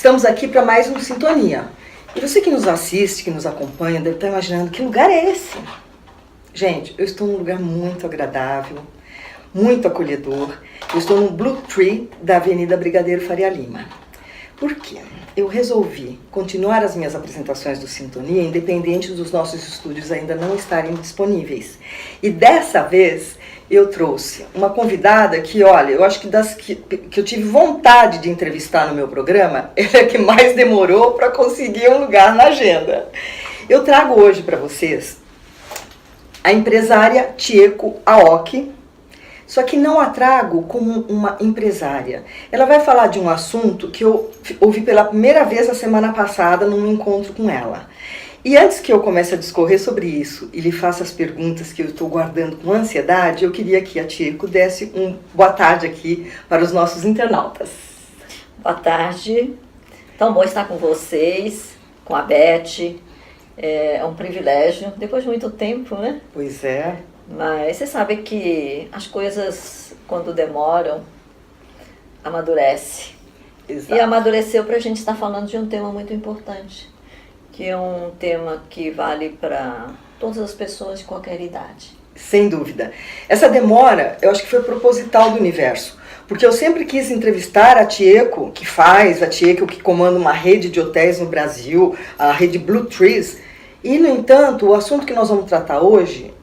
Estamos aqui para mais um Sintonia. E você que nos assiste, que nos acompanha, deve estar imaginando que lugar é esse? Gente, eu estou num lugar muito agradável, muito acolhedor. Eu estou no Blue Tree da Avenida Brigadeiro Faria Lima. Por quê? Eu resolvi continuar as minhas apresentações do Sintonia, independente dos nossos estúdios ainda não estarem disponíveis. E dessa vez eu trouxe uma convidada que, olha, eu acho que das que eu tive vontade de entrevistar no meu programa, ela é que mais demorou para conseguir um lugar na agenda. Eu trago hoje para vocês a empresária Chieko Aoki, só que não a trago como uma empresária. Ela vai falar de um assunto que eu ouvi pela primeira vez a semana passada num encontro com ela. E antes que eu comece a discorrer sobre isso e lhe faça as perguntas que eu estou guardando com ansiedade, eu queria que a Chieko desse boa tarde aqui para os nossos internautas. Boa tarde. Tão bom estar com vocês, com a Beth. É um privilégio, depois de muito tempo, né? Pois é. Mas você sabe que as coisas, quando demoram, amadurece. Exato. E amadureceu para a gente estar falando de um tema muito importante, que é um tema que vale para todas as pessoas de qualquer idade. Sem dúvida. Essa demora, eu acho que foi proposital do universo, porque eu sempre quis entrevistar a Chieko, que comanda uma rede de hotéis no Brasil, a rede Blue Trees, e, no entanto, o assunto que nós vamos tratar hoje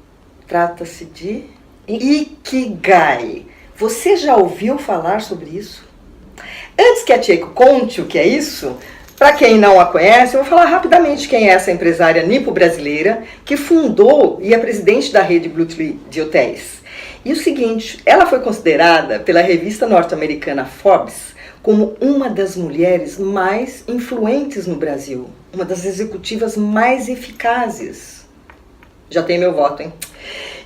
trata-se de Ikigai. Você já ouviu falar sobre isso? Antes que a Chieko conte o que é isso, para quem não a conhece, eu vou falar rapidamente quem é essa empresária nipo-brasileira que fundou e é presidente da rede Blue Tree de hotéis. E o seguinte, ela foi considerada pela revista norte-americana Forbes como uma das mulheres mais influentes no Brasil, uma das executivas mais eficazes. Já tem meu voto, hein?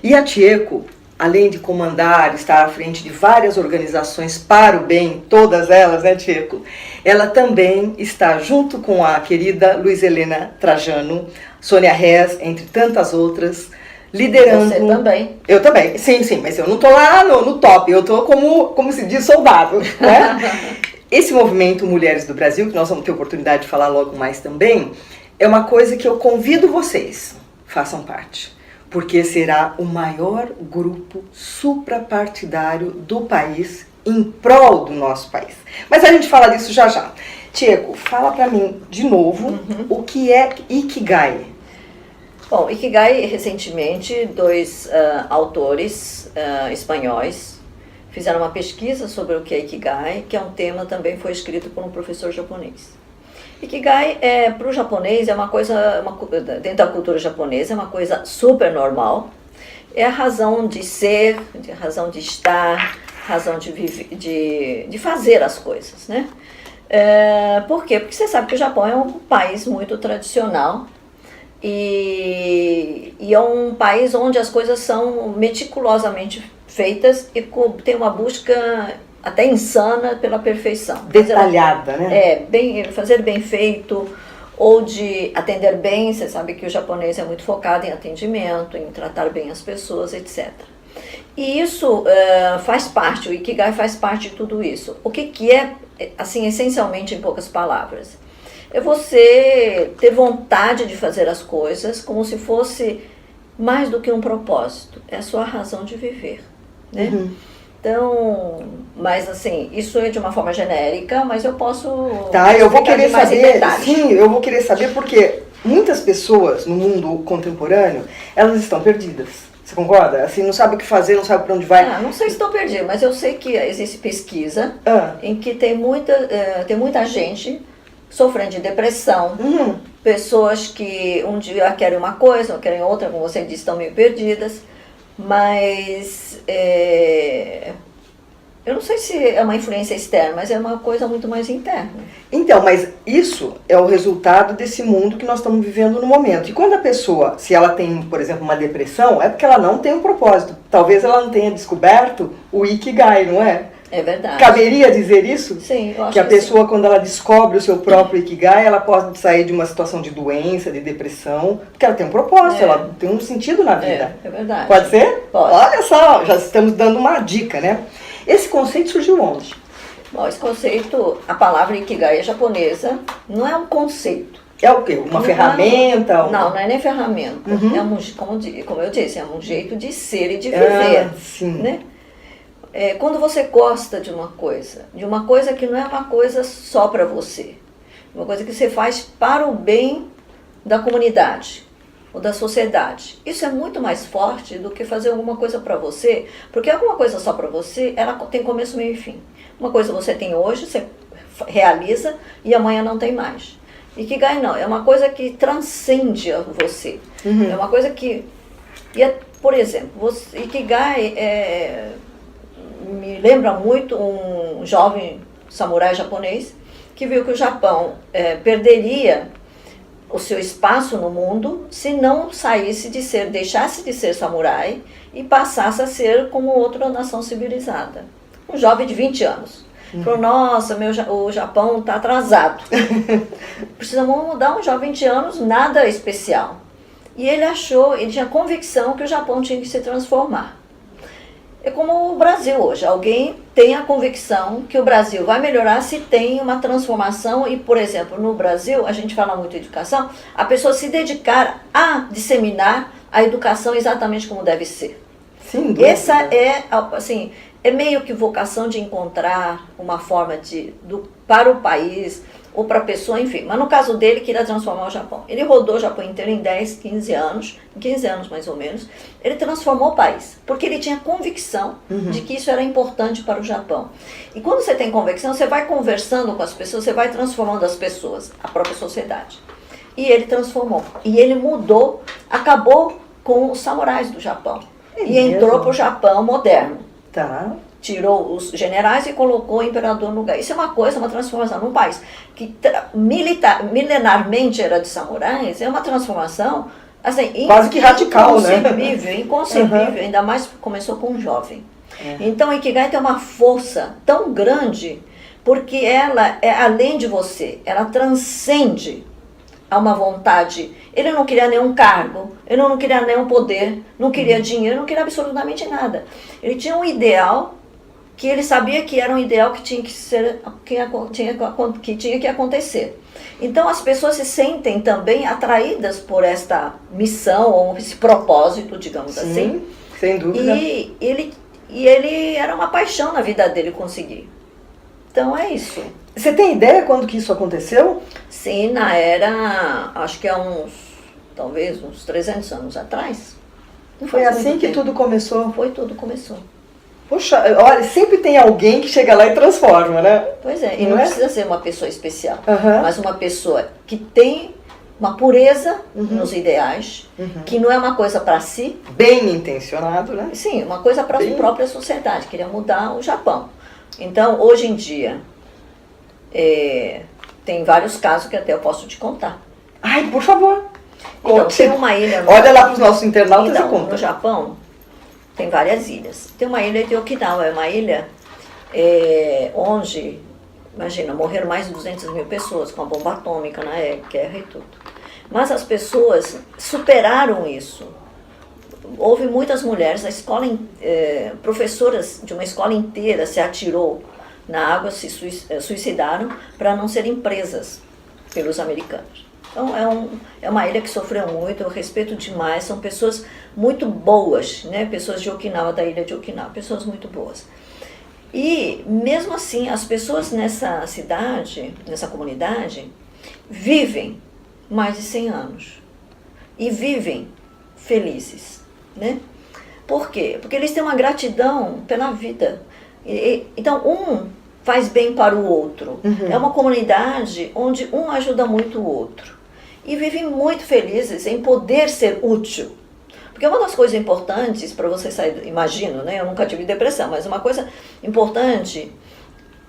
E a Chieko, além de comandar, estar à frente de várias organizações para o bem, todas elas, né, Chieko? Ela também está junto com a querida Luiz Helena Trajano, Sônia Rez, entre tantas outras, liderando... Você também. Eu também, sim, mas eu não estou lá no top, eu estou como se diz, soldado, né? Esse movimento Mulheres do Brasil, que nós vamos ter oportunidade de falar logo mais também, é uma coisa que eu convido vocês, façam parte. Porque será o maior grupo suprapartidário do país em prol do nosso país. Mas a gente fala disso já já. Chieko, fala pra mim de novo o que é Ikigai. Bom, Ikigai, recentemente, dois autores espanhóis fizeram uma pesquisa sobre o que é Ikigai, que é um tema também foi escrito por um professor japonês. Ikigai, para o japonês, é uma coisa, dentro da cultura japonesa, é uma coisa super normal. É a razão de ser, a razão de estar, a razão de viver, de fazer as coisas, né? Por quê? Porque você sabe que o Japão é um país muito tradicional e é um país onde as coisas são meticulosamente feitas e tem uma busca até insana pela perfeição. Detalhada, né? Fazer bem feito, ou de atender bem. Você sabe que o japonês é muito focado em atendimento, em tratar bem as pessoas, etc. E isso faz parte, o Ikigai faz parte de tudo isso. O que é, assim, essencialmente em poucas palavras? É você ter vontade de fazer as coisas como se fosse mais do que um propósito. É a sua razão de viver, né? Uhum. Então, mas assim, isso é de uma forma genérica, mas eu posso... Tá, eu vou querer saber, sim, eu vou querer saber porque muitas pessoas no mundo contemporâneo, elas estão perdidas. Você concorda? Assim, não sabe o que fazer, não sabe para onde vai. Não sei se estão perdidas, mas eu sei que existe pesquisa em que tem muita gente sofrendo de depressão, pessoas que um dia querem uma coisa, ou querem outra, como você disse, estão meio perdidas. Mas eu não sei se é uma influência externa, mas é uma coisa muito mais interna. Então, mas isso é o resultado desse mundo que nós estamos vivendo no momento. E quando a pessoa, se ela tem, por exemplo, uma depressão, é porque ela não tem um propósito. Talvez ela não tenha descoberto o Ikigai, não é? É verdade. Caberia dizer isso? Sim, eu acho que a pessoa, sim, quando ela descobre o seu próprio Ikigai, ela pode sair de uma situação de doença, de depressão, porque ela tem um propósito, ela tem um sentido na vida. É verdade. Pode ser? Pode. Olha só, já estamos dando uma dica, né? Esse conceito surgiu onde? Bom, esse conceito, a palavra Ikigai é japonesa, não é um conceito. É o quê? Uma ferramenta? Não é nem ferramenta. Uhum. É como eu disse, é um jeito de ser e de viver. Sim. Né? Quando você gosta de uma coisa que não é uma coisa só para você, uma coisa que você faz para o bem da comunidade ou da sociedade. Isso é muito mais forte do que fazer alguma coisa para você, porque alguma coisa só para você, ela tem começo, meio e fim. Uma coisa você tem hoje, você realiza e amanhã não tem mais. Ikigai não, é uma coisa que transcende você. Uhum. É uma coisa que... por exemplo, Ikigai me lembra muito um jovem samurai japonês que viu que o Japão perderia o seu espaço no mundo se não deixasse de ser samurai e passasse a ser como outra nação civilizada. Um jovem de 20 anos. Falou, nossa, o Japão está atrasado. Precisamos mudar. Um jovem de 20 anos, nada especial. E ele tinha convicção que o Japão tinha que se transformar. É como o Brasil hoje. Alguém tem a convicção que o Brasil vai melhorar se tem uma transformação. E, por exemplo, no Brasil, a gente fala muito de educação, a pessoa se dedicar a disseminar a educação exatamente como deve ser. Sim, dúvida. Essa é meio que vocação de encontrar uma forma para o país ou para a pessoa, enfim. Mas no caso dele, queria transformar o Japão. Ele rodou o Japão inteiro em 10, 15 anos, em 15 anos mais ou menos. Ele transformou o país, porque ele tinha convicção de que isso era importante para o Japão. E quando você tem convicção, você vai conversando com as pessoas, você vai transformando as pessoas, a própria sociedade. E ele transformou. E ele mudou, acabou com os samurais do Japão. E entrou para o Japão moderno. Tá. Tirou os generais e colocou o imperador no lugar. Isso é uma transformação num país que milenarmente era de samurais, é uma transformação assim, quase que radical, né? Inconcebível, ainda mais começou com um jovem. Então, o Ikigai tem uma força tão grande, porque ela é além de você, ela transcende a uma vontade. Ele não queria nenhum cargo, ele não queria nenhum poder, não queria dinheiro, não queria absolutamente nada. Ele tinha um ideal que ele sabia que era um ideal que tinha que ser, que tinha que acontecer. Então as pessoas se sentem também atraídas por esta missão ou esse propósito, digamos assim. Sem dúvida. E ele era uma paixão na vida dele conseguir. Então é isso. Você tem ideia quando que isso aconteceu? Sim, acho que talvez uns 300 anos atrás. Foi assim que tudo começou? Tudo começou. Poxa, olha, sempre tem alguém que chega lá e transforma, né? Pois é, e não precisa ser uma pessoa especial, Uhum. mas uma pessoa que tem uma pureza nos ideais, que não é uma coisa para si. Bem intencionado, né? Sim, uma coisa para a própria sociedade, queria mudar o Japão. Então, hoje em dia, tem vários casos que até eu posso te contar. Ai, por favor. Então, tem uma ilha... Olha lá para os nossos internautas e então, conta. No Japão, tem várias ilhas. Tem uma ilha de Okinawa, é uma ilha onde, imagina, morreram mais de 200 mil pessoas com a bomba atômica na guerra e tudo. Mas as pessoas superaram isso. Houve muitas mulheres, professoras de uma escola inteira se atirou na água, se suicidaram para não serem presas pelos americanos. Então é uma ilha que sofreu muito, eu respeito demais, são pessoas muito boas, né? Pessoas de Okinawa, da ilha de Okinawa, pessoas muito boas. E mesmo assim, as pessoas nessa cidade, nessa comunidade, vivem mais de 100 anos e vivem felizes, né? Por quê? Porque eles têm uma gratidão pela vida. Então, um faz bem para o outro. É uma comunidade onde um ajuda muito o outro. E vivem muito felizes em poder ser útil. Porque uma das coisas importantes para você sair, imagino, né? Eu nunca tive depressão, mas uma coisa importante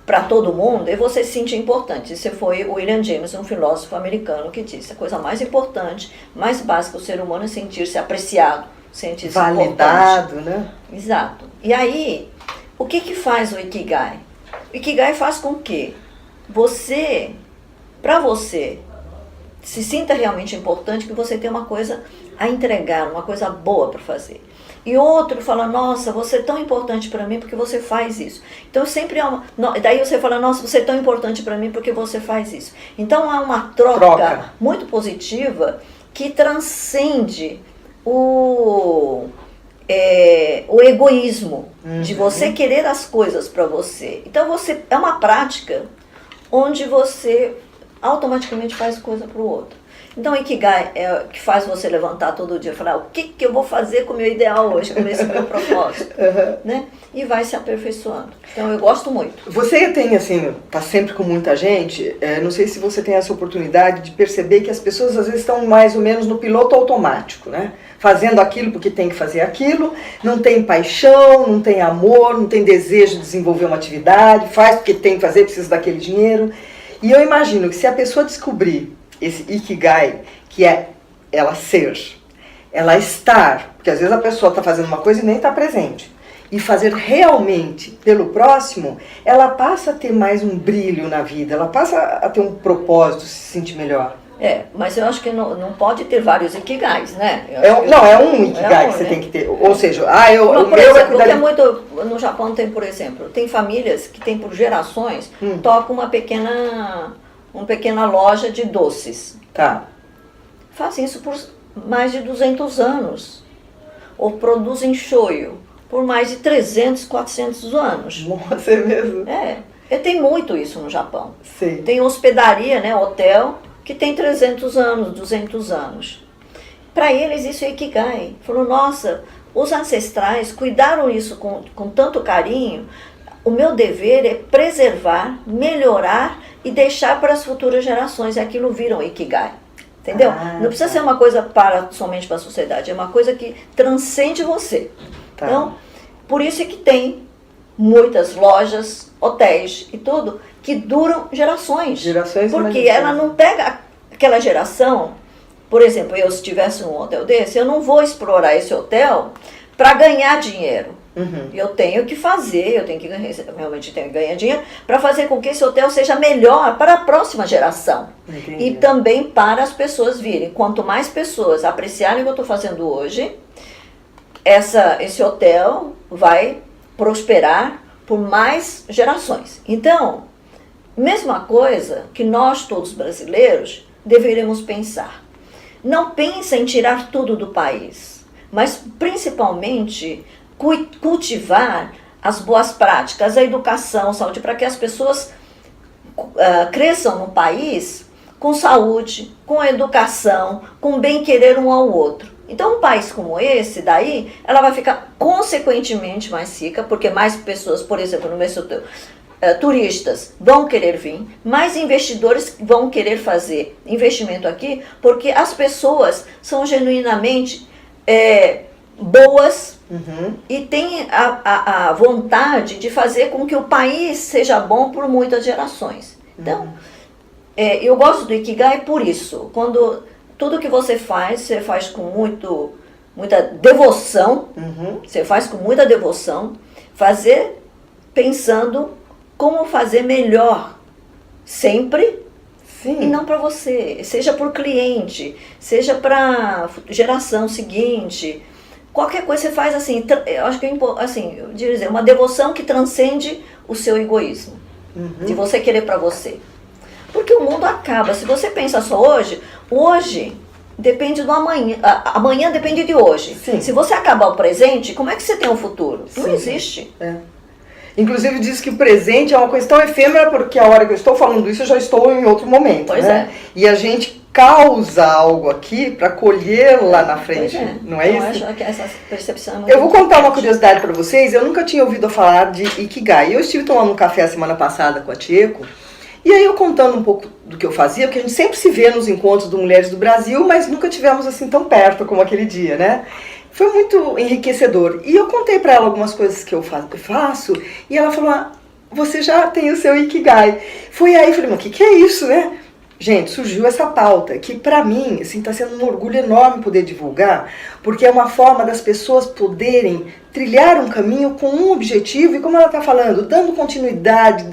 para todo mundo é você se sentir importante. Esse foi o William James, um filósofo americano, que disse: a coisa mais importante, mais básica do ser humano é sentir-se apreciado, sentir-se validado, importante. Né? Exato. E aí, o que faz o Ikigai? O Ikigai faz com que para você, se sinta realmente importante, que você tenha uma coisa a entregar uma coisa boa para fazer. E outro fala, nossa, você é tão importante para mim porque você faz isso. Então sempre há uma... Daí você fala, nossa, você é tão importante para mim porque você faz isso. Então há uma troca muito positiva que transcende o egoísmo de você querer as coisas para você. Então é uma prática onde você automaticamente faz coisa para o outro. Então, o Ikigai é o que faz você levantar todo dia e falar, o que eu vou fazer com o meu ideal hoje, com esse meu propósito, né? E vai se aperfeiçoando. Então, eu gosto muito. Você tem, assim, tá sempre com muita gente, não sei se você tem essa oportunidade de perceber que as pessoas às vezes estão mais ou menos no piloto automático, né? Fazendo aquilo porque tem que fazer aquilo, não tem paixão, não tem amor, não tem desejo de desenvolver uma atividade, faz porque tem que fazer, precisa daquele dinheiro. E eu imagino que se a pessoa descobrir esse Ikigai, que é ela ser, ela estar, porque às vezes a pessoa está fazendo uma coisa e nem está presente, e fazer realmente pelo próximo, ela passa a ter mais um brilho na vida, ela passa a ter um propósito, se sentir melhor. Mas eu acho que não pode ter vários Ikigais, né? É um Ikigai que você tem que ter, ou seja, o meu vai cuidar... No Japão tem, por exemplo, tem famílias que tem por gerações, tocam uma pequena loja de doces. Tá. Fazem isso por mais de 200 anos. Ou produzem shoyu por mais de 300, 400 anos. Nossa, é mesmo? Tem muito isso no Japão. Sim. Tem hospedaria, né, hotel, que tem 300 anos, 200 anos. Para eles isso é Ikigai. Falou, nossa, os ancestrais cuidaram isso com tanto carinho. O meu dever é preservar, melhorar e deixar para as futuras gerações. Aquilo viram Ikigai. Entendeu? Não precisa ser uma coisa somente para a sociedade. É uma coisa que transcende você. Tá. Então, por isso é que tem muitas lojas, hotéis e tudo, que duram gerações. Porque ela não pega aquela geração... Por exemplo, se tivesse um hotel desse, eu não vou explorar esse hotel para ganhar dinheiro. Eu tenho que fazer, realmente tenho que ganhar dinheiro para fazer com que esse hotel seja melhor para a próxima geração. Entendi. E também para as pessoas virem. Quanto mais pessoas apreciarem o que eu estou fazendo hoje, esse hotel vai prosperar por mais gerações. Então, mesma coisa que nós todos brasileiros deveríamos pensar. Não pensa em tirar tudo do país, mas principalmente cultivar as boas práticas, a educação, a saúde, para que as pessoas cresçam no país com saúde, com educação, com bem-querer um ao outro. Então, um país como esse, daí, ela vai ficar consequentemente mais rica, porque mais pessoas, por exemplo, no meu setor, turistas vão querer vir, mais investidores vão querer fazer investimento aqui, porque as pessoas são genuinamente boas e têm a vontade de fazer com que o país seja bom por muitas gerações. Então, eu gosto do Ikigai por isso. Quando tudo que você faz com muita devoção, você faz com muita devoção, fazer pensando como fazer melhor, sempre, Sim. E não para você, seja para o cliente, seja para a geração seguinte, qualquer coisa você faz assim, eu acho que assim, eu diria, uma devoção que transcende o seu egoísmo, de você querer para você. Porque o mundo acaba, se você pensa só hoje depende do amanhã, amanhã depende de hoje. Sim. Se você acabar o presente, como é que você tem um futuro? Sim. Não existe. Inclusive diz que o presente é uma coisa tão efêmera, porque a hora que eu estou falando isso eu já estou em outro momento. Pois né? E a gente causa algo aqui para colher lá na frente, não é isso? Eu acho que essa percepção é muito Eu vou contar uma curiosidade para vocês. Eu nunca tinha ouvido falar de Ikigai. Eu estive tomando um café a semana passada com a Tieco, e aí eu contando um pouco do que eu fazia, porque a gente sempre se vê nos encontros de Mulheres do Brasil, mas nunca tivemos assim tão perto como aquele dia, né? Foi muito enriquecedor. E eu contei para ela algumas coisas que eu faço, e ela falou, você já tem o seu Ikigai. Foi aí, eu falei, mas o que é isso, né? Gente, surgiu essa pauta, que pra mim, assim, tá sendo um orgulho enorme poder divulgar, porque é uma forma das pessoas poderem trilhar um caminho com um objetivo, e como ela tá falando, dando continuidade,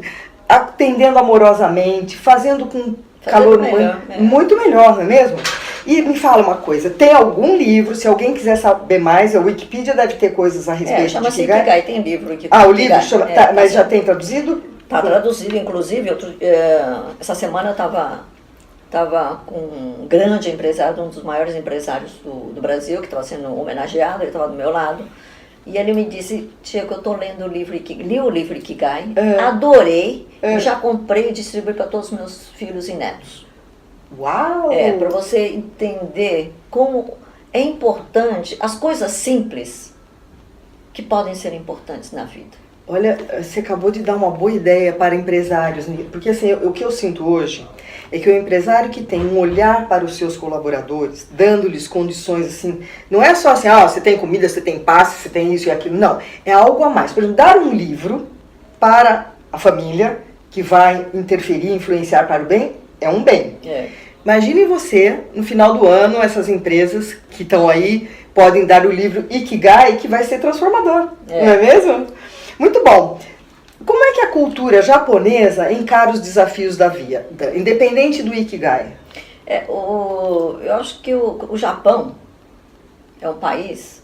atendendo amorosamente, fazendo com calor humano, muito melhor, não é mesmo? E me fala uma coisa, tem algum livro, se alguém quiser saber mais, a Wikipedia deve ter coisas a respeito de chama-se Ikigai. tem livro aqui. Ah, o livro chama, mas já tem traduzido? Está traduzido, inclusive, essa semana eu estava com um grande empresário, um dos maiores empresários do Brasil, que estava sendo homenageado, ele estava do meu lado, e ele me disse, tia, que eu estou lendo o livro, li o livro Ikigai, adorei, já comprei e distribuí para todos os meus filhos e netos. Uau! Para você entender como é importante, as coisas simples que podem ser importantes na vida. Olha, você acabou de dar uma boa ideia para empresários, porque assim, o que eu sinto hoje é que o empresário que tem um olhar para os seus colaboradores, dando-lhes condições assim, não é só assim, você tem comida, você tem passe, você tem isso e aquilo, não, é algo a mais. Por exemplo, dar um livro para a família que vai interferir, influenciar para o bem, é um bem. Imagine você, no final do ano, essas empresas que estão aí, podem dar o livro Ikigai, que vai ser transformador, não é mesmo? Muito bom. Como é que a cultura japonesa encara os desafios da vida, independente do Ikigai? Eu acho que o Japão é um país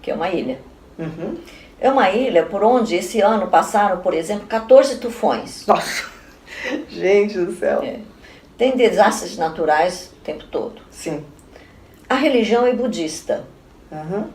que é uma ilha. Uhum. É uma ilha por onde esse ano passaram, por exemplo, 14 tufões. Nossa, gente do céu. Tem desastres naturais o tempo todo. Sim. A religião é budista. Uhum.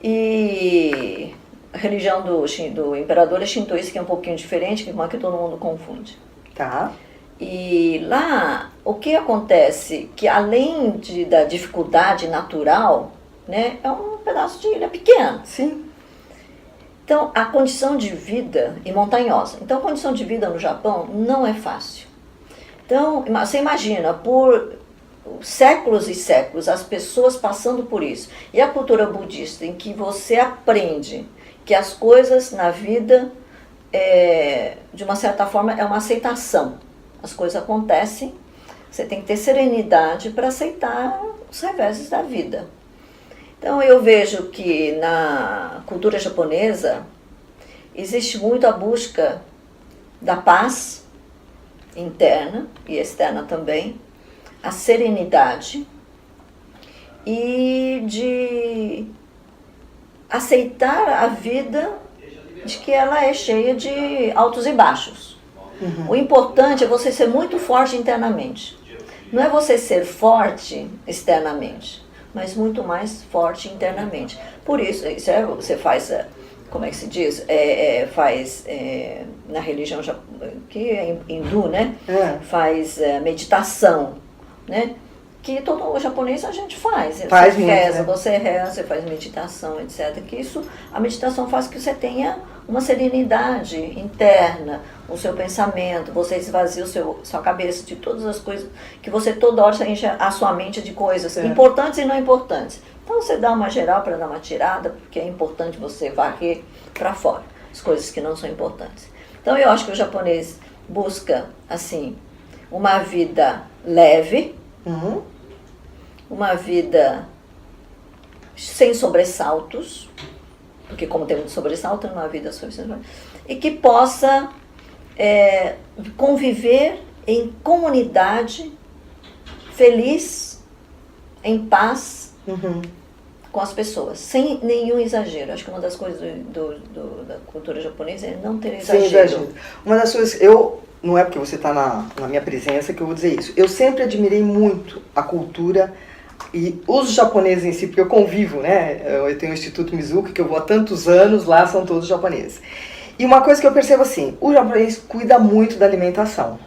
E a religião do imperador é shintoísta, que é um pouquinho diferente, que todo mundo confunde. Tá. E lá, o que acontece? Que além da dificuldade natural, né, é um pedaço de ilha pequena. Sim. Então, a condição de vida e montanhosa. Então, a condição de vida no Japão não é fácil. Então, você imagina, por séculos e séculos, as pessoas passando por isso. E a cultura budista, em que você aprende que as coisas na vida, de uma certa forma, é uma aceitação. As coisas acontecem, você tem que ter serenidade para aceitar os reveses da vida. Então, eu vejo que na cultura japonesa existe muito a busca da paz interna e externa também, a serenidade e de aceitar a vida de que ela é cheia de altos e baixos. Uhum. O importante é você ser muito forte internamente. Não é você ser forte externamente, mas muito mais forte internamente. Por isso você faz, como é que se diz? Na religião que é hindu, né? Faz meditação, né? Que todo japonês a gente faz. Faz você muito, reza, né? você faz meditação, etc. Que a meditação faz que você tenha uma serenidade interna, o seu pensamento, você esvazia sua cabeça de todas as coisas, que você toda hora enche a sua mente de coisas importantes e não importantes. Então você dá uma geral para dar uma tirada, porque é importante você varrer para fora as coisas que não são importantes. Então eu acho que o japonês busca, assim, uma vida leve, uma vida sem sobressaltos, porque como tem muito sobressalto, uma vida sobressalto, e que possa conviver em comunidade, feliz, em paz, com as pessoas, sem nenhum exagero. Acho que uma das coisas da cultura japonesa é não ter exagero. Sem exagero. Uma das coisas, não é porque você está na minha presença que eu vou dizer isso. Eu sempre admirei muito a cultura e os japoneses em si, porque eu convivo, né? Eu tenho o Instituto Mizuki, que eu vou há tantos anos, lá são todos japoneses. E uma coisa que eu percebo assim, o japonês cuida muito da alimentação.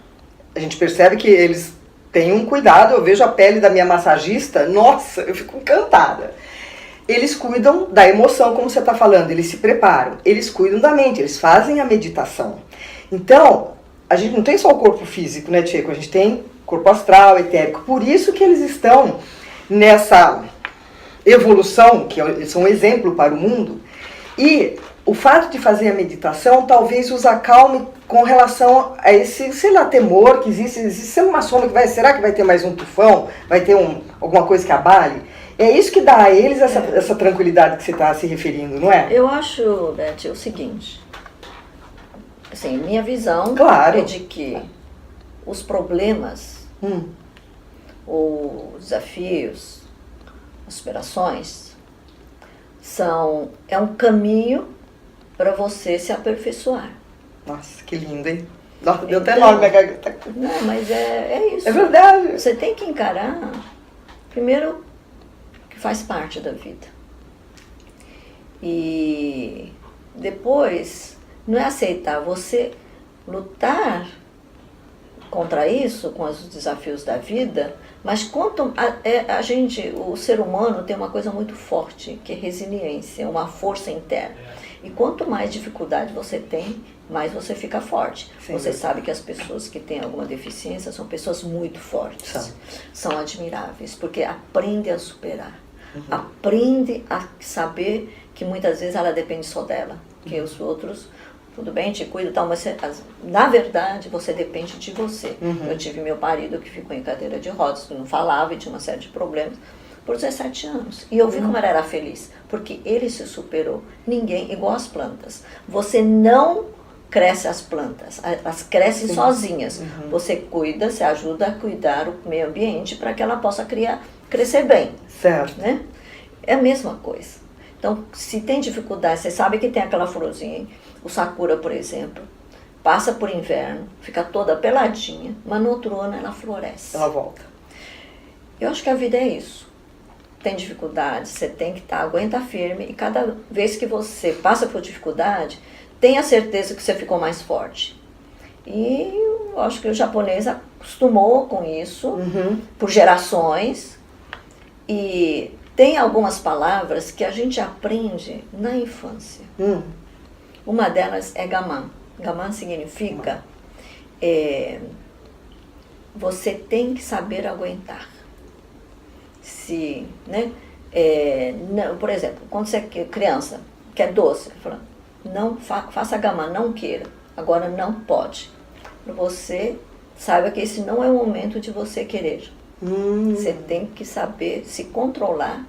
A gente percebe que eles têm um cuidado, eu vejo a pele da minha massagista, nossa, eu fico encantada. Eles cuidam da emoção, como você está falando, eles se preparam, eles cuidam da mente, eles fazem a meditação. Então, a gente não tem só o corpo físico, né, Tcheco? A gente tem corpo astral, etérico. Por isso que eles estão nessa evolução, que são um exemplo para o mundo. E o fato de fazer a meditação talvez os acalme com relação a esse, sei lá, temor que existe sempre uma sombra que será que vai ter mais um tufão? Vai ter alguma coisa que abale? É isso que dá a eles essa tranquilidade que você está se referindo, não é? Eu acho, Beth, o seguinte, assim, minha visão é de que os problemas os desafios, as superações, é um caminho para você se aperfeiçar. Nossa, que lindo, hein? Nossa, deu até nó na minha garganta. Não, mas é isso. É verdade. Você tem que encarar, primeiro, que faz parte da vida. E depois, não é aceitar, você lutar contra isso, com os desafios da vida, mas quanto a gente, o ser humano tem uma coisa muito forte, que é resiliência, uma força interna. E quanto mais dificuldade você tem, mais você fica forte. Sim. Você sabe que as pessoas que têm alguma deficiência são pessoas muito fortes. São admiráveis, porque aprendem a superar. Aprende a saber que muitas vezes ela depende só dela, que os outros, tudo bem, te cuida e tal, mas na verdade você depende de você. Eu tive meu marido que ficou em cadeira de rodas, que não falava e tinha uma série de problemas, por 17 anos. E eu vi como ela era feliz, porque ele se superou. Ninguém, igual as plantas. Você não cresce as plantas, elas crescem sozinhas. Você cuida, você ajuda a cuidar o meio ambiente para que ela possa crescer bem. Certo. Né? É a mesma coisa. Então, se tem dificuldade, você sabe que tem aquela florzinha, o sakura, por exemplo, passa por inverno, fica toda peladinha, mas no outro ano ela floresce. Ela volta. Eu acho que a vida é isso. Tem dificuldade, você tem que aguenta firme, e cada vez que você passa por dificuldade, tenha certeza que você ficou mais forte. E eu acho que o japonês acostumou com isso, por gerações, e tem algumas palavras que a gente aprende na infância. Uma delas é gaman. Gaman significa você tem que saber aguentar. Né? Não, por exemplo, quando você é criança, quer doce, fala, não faça gaman, não queira. Agora não pode. Para você, saiba que esse não é o momento de você querer. Você tem que saber se controlar,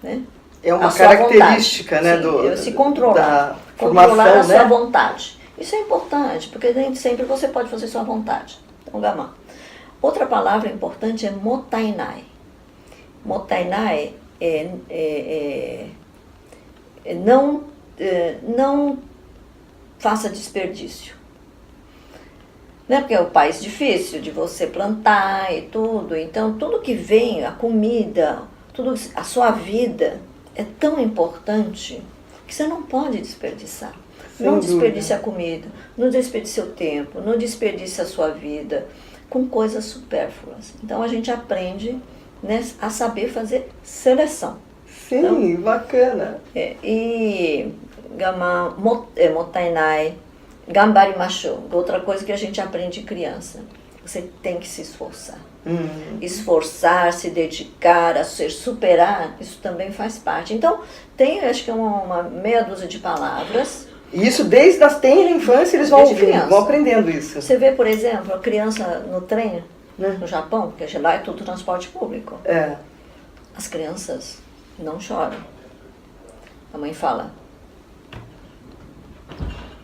né? É uma característica, né, se controlar, da controlar formação, a sua né? vontade. Isso é importante, porque nem sempre você pode fazer sua vontade. Então, gaman. Outra palavra importante é motainai. Motainai não faça desperdício. Né? Porque é um país difícil de você plantar e tudo. Então, tudo que vem, a comida, a sua vida é tão importante que você não pode desperdiçar. Não desperdice a comida, não desperdice o tempo, não desperdice a sua vida com coisas supérfluas. Então, a gente aprende, né, a saber fazer seleção. Sim, então, bacana. E motainai, gambarimasho, outra coisa que a gente aprende criança. Você tem que se esforçar. Esforçar, se dedicar, a se superar, isso também faz parte. Então, tem acho que uma meia dúzia de palavras. E isso desde a tenra infância eles vão ouvindo, vão aprendendo isso. Você vê, por exemplo, a criança no trem, no Japão, porque lá é tudo transporte público. As crianças não choram. A mãe fala,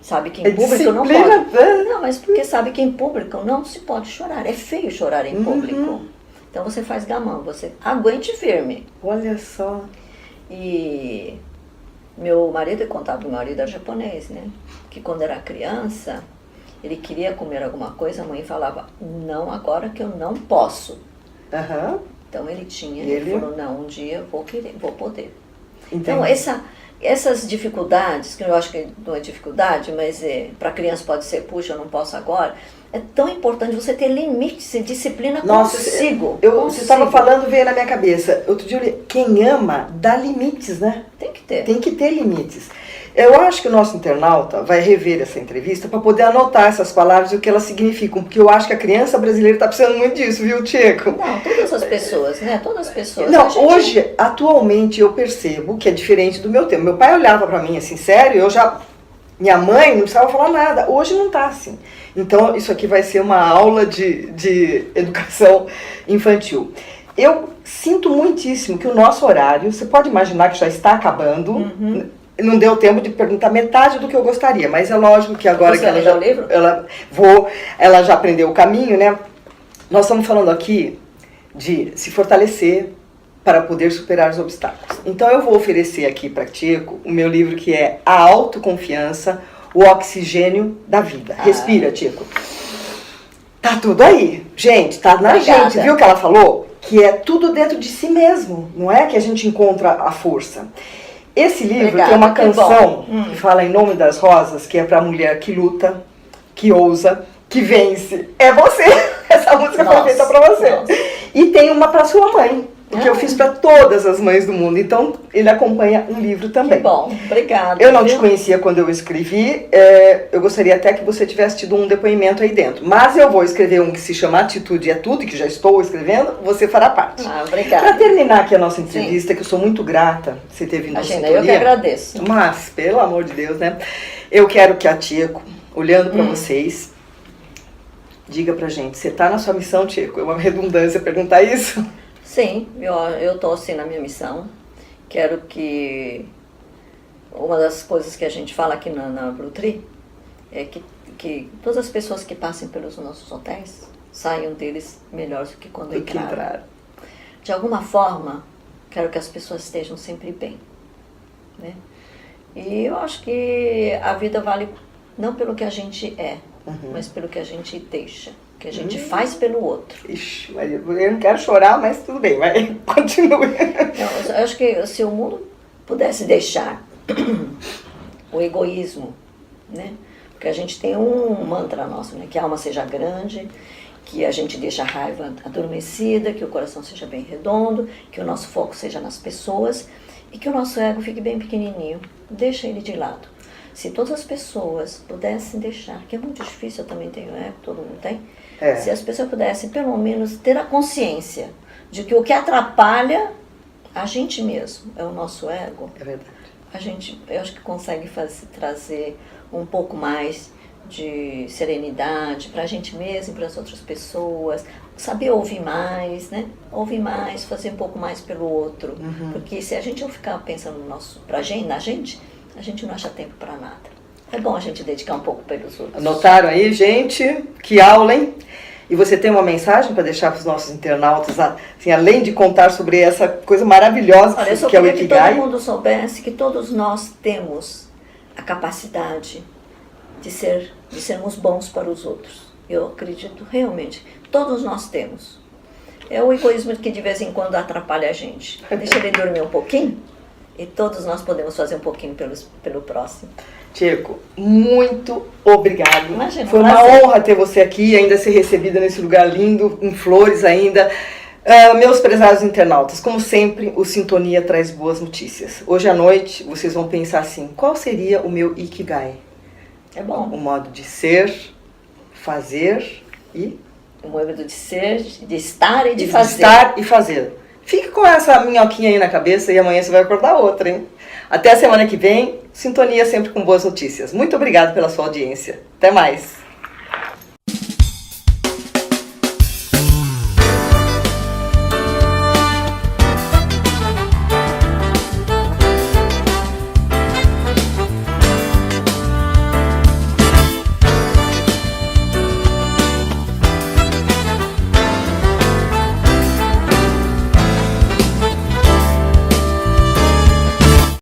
sabe que em público não pode. Não, mas porque sabe que em público não se pode chorar. É feio chorar em público. Então você faz gaman, você aguente firme. Olha só. E meu marido, meu marido era japonês, né? Que quando era criança, ele queria comer alguma coisa, a mãe falava, não agora que eu não posso. Então ele falou, não, um dia eu vou poder. Então essas dificuldades, que eu acho que não é dificuldade, mas para criança pode ser, puxa, eu não posso agora, é tão importante você ter limites e disciplina consigo. Você estava falando, veio na minha cabeça. Outro dia eu li, quem ama dá limites, né? Tem que ter. Tem que ter limites. Eu acho que o nosso internauta vai rever essa entrevista para poder anotar essas palavras e o que elas significam, porque eu acho que a criança brasileira está precisando muito disso, viu, Tcheco? Não, todas as pessoas, né? Todas as pessoas. Não, hoje, atualmente, eu percebo que é diferente do meu tempo. Meu pai olhava para mim assim, sério, minha mãe não precisava falar nada. Hoje não está assim. Então, isso aqui vai ser uma aula de educação infantil. Eu sinto muitíssimo que o nosso horário, você pode imaginar que já está acabando. Não deu tempo de perguntar metade do que eu gostaria, mas é lógico que agora que ela já aprendeu o caminho, né? Nós estamos falando aqui de se fortalecer para poder superar os obstáculos. Então eu vou oferecer aqui para Tcheco o meu livro que é A Autoconfiança, o Oxigênio da Vida. Respira, Tcheco. Tá tudo aí. Gente, tá na Obrigada. gente. Viu o que ela falou? Que é tudo dentro de si mesmo. Não é que a gente encontra a força. Esse livro Obrigada, tem uma que canção bom. que fala Em Nome das Rosas, que é pra mulher que luta, que ousa, que vence. É você. Essa música foi feita pra você. Nossa. E tem uma pra sua mãe. Porque eu fiz para todas as mães do mundo. Então, ele acompanha um livro também. Que bom, obrigada. Eu não te conhecia quando eu escrevi. Eu gostaria até que você tivesse tido um depoimento aí dentro. Mas eu vou escrever um que se chama Atitude é Tudo, que já estou escrevendo. Você fará parte. Obrigada. Para terminar aqui a nossa entrevista, que eu sou muito grata por você ter vindo à Imagina, Sintonia. eu que agradeço. Mas, pelo amor de Deus, né? Eu quero que a Tcheco, olhando para vocês, diga pra gente, você tá na sua missão, Tcheco? É uma redundância perguntar isso. Sim, eu estou assim na minha missão. Quero que uma das coisas que a gente fala aqui na Brutri é que todas as pessoas que passem pelos nossos hotéis saiam deles melhores do que quando entraram. De alguma forma, quero que as pessoas estejam sempre bem, né? E eu acho que a vida vale não pelo que a gente é, mas pelo que a gente deixa. Que a gente faz pelo outro. Ixi, Maria, eu não quero chorar, mas tudo bem, vai, continue. Eu acho que se o mundo pudesse deixar o egoísmo, né? Porque a gente tem um mantra nosso, né? Que a alma seja grande, que a gente deixe a raiva adormecida, que o coração seja bem redondo, que o nosso foco seja nas pessoas e que o nosso ego fique bem pequenininho. Deixa ele de lado. Se todas as pessoas pudessem deixar, que é muito difícil, eu também tenho ego, todo mundo tem. Se as pessoas pudessem, pelo menos, ter a consciência de que o que atrapalha a gente mesmo é o nosso ego. É verdade. A gente, eu acho que consegue trazer um pouco mais de serenidade para a gente mesmo e para as outras pessoas. Saber ouvir mais, né? Ouvir mais, fazer um pouco mais pelo outro. Porque se a gente não ficar pensando na gente, a gente não acha tempo para nada. É bom a gente dedicar um pouco pelos outros. Anotaram aí, gente? Que aula, hein? E você tem uma mensagem para deixar para os nossos internautas, assim, além de contar sobre essa coisa maravilhosa Olha, eu só que é o queria que Ikigai? todo mundo soubesse que todos nós temos a capacidade de sermos bons para os outros. Eu acredito realmente. Todos nós temos. É o egoísmo que de vez em quando atrapalha a gente. Deixa ele dormir um pouquinho e todos nós podemos fazer um pouquinho pelo próximo. Tcheco, muito obrigado. Imagina, foi uma honra ter você aqui, ainda ser recebida nesse lugar lindo, com flores ainda. Meus prezados internautas, como sempre, o Sintonia traz boas notícias. Hoje à noite, vocês vão pensar assim, qual seria o meu Ikigai? É bom. O modo de ser, fazer e... O modo de ser, de estar e de de fazer. estar e fazer. Fique com essa minhoquinha aí na cabeça e amanhã você vai acordar outra, hein? Até a semana que vem, Sintonia sempre com boas notícias. Muito obrigado pela sua audiência. Até mais.